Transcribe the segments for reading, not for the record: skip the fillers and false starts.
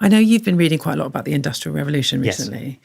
I know you've been reading quite a lot about the Industrial Revolution recently. Yes.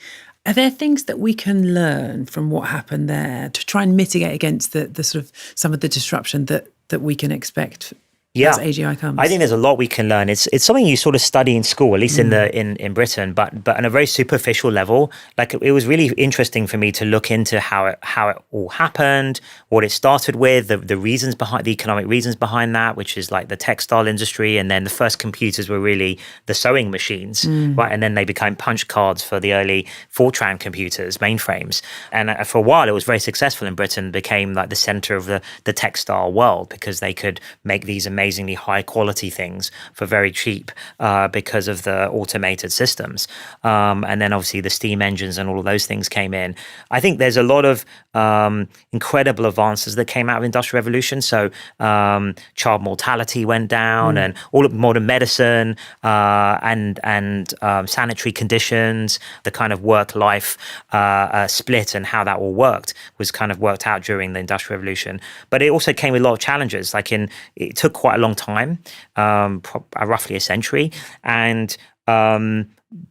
Are there things that we can learn from what happened there to try and mitigate against the sort of some of the disruption that we can expect as AGI comes? I think there's a lot we can learn. It's something you sort of study in school, at least in Britain, but on a very superficial level. Like, it was really interesting for me to look into how it all happened, what it started with, the reasons behind, the economic reasons behind that, which is like the textile industry, and then the first computers were really the sewing machines, right? And then they became punch cards for the early Fortran computers, mainframes. And for a while, it was very successful in Britain, became like the center of the textile world because they could make these amazingly high quality things for very cheap because of the automated systems. And then obviously the steam engines and all of those things came in. I think there's a lot of incredible advances that came out of the Industrial Revolution. So child mortality went down, and all of modern medicine and sanitary conditions, the kind of work-life split and how that all worked was kind of worked out during the Industrial Revolution. But it also came with a lot of challenges. It took quite a long time, roughly a century, and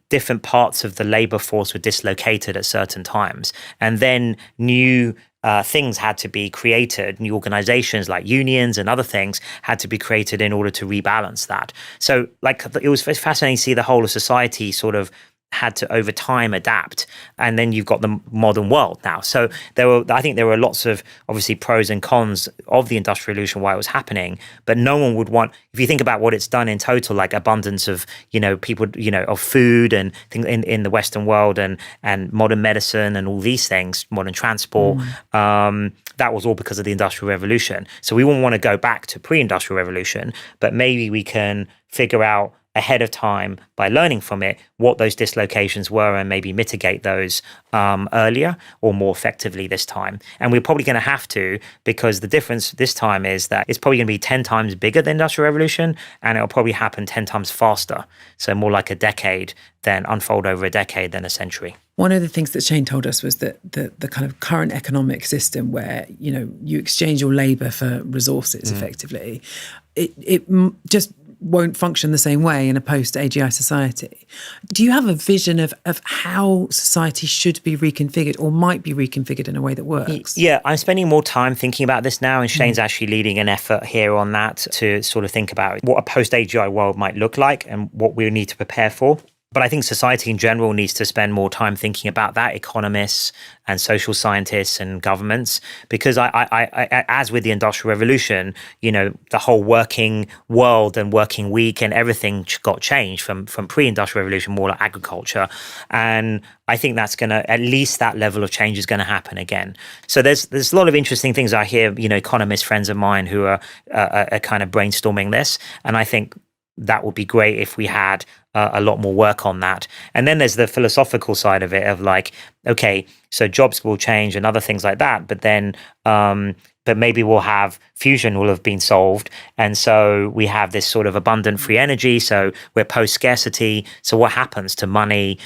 different parts of the labor force were dislocated at certain times. And then new things had to be created, new organizations like unions and other things had to be created in order to rebalance that. So it was fascinating to see the whole of society sort of had to over time adapt, and then you've got the modern world now. So I think there were lots of obviously pros and cons of the Industrial Revolution while it was happening, but no one would want, if you think about what it's done in total, like abundance of people of food and things in the Western world, and modern medicine and all these things, modern transport, that was all because of the Industrial Revolution. So we wouldn't want to go back to pre-Industrial Revolution, but maybe we can figure out ahead of time by learning from it what those dislocations were and maybe mitigate those earlier or more effectively this time. And we're probably going to have to, because the difference this time is that it's probably going to be 10 times bigger than the Industrial Revolution, and it'll probably happen 10 times faster. So more like a decade, then unfold over a decade than a century. One of the things that Shane told us was that the kind of current economic system where, you exchange your labor for resources effectively, it just won't function the same way in a post-AGI society. Do you have a vision of how society should be reconfigured or might be reconfigured in a way that works? Yeah, I'm spending more time thinking about this now, and Shane's actually leading an effort here on that to sort of think about what a post-AGI world might look like and what we need to prepare for. But I think society in general needs to spend more time thinking about that, economists and social scientists and governments, because I as with the Industrial Revolution, the whole working world and working week and everything got changed from pre-Industrial Revolution, more like agriculture. And I think that's going to, at least that level of change is going to happen again. So there's a lot of interesting things I hear, economist friends of mine who are kind of brainstorming this. And I think that would be great if we had a lot more work on that. And then there's the philosophical side of it of like, okay, so jobs will change and other things like that, but then but maybe we'll have fusion will have been solved. And so we have this sort of abundant free energy. So we're post-scarcity. So what happens to money?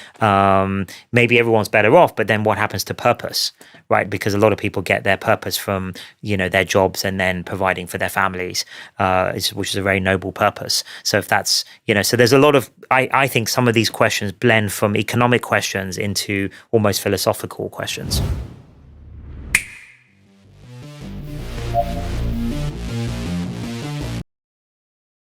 Maybe everyone's better off, but then what happens to purpose, right? Because a lot of people get their purpose from, their jobs and then providing for their families, which is a very noble purpose. So if that's, so there's a lot of, I think some of these questions blend from economic questions into almost philosophical questions.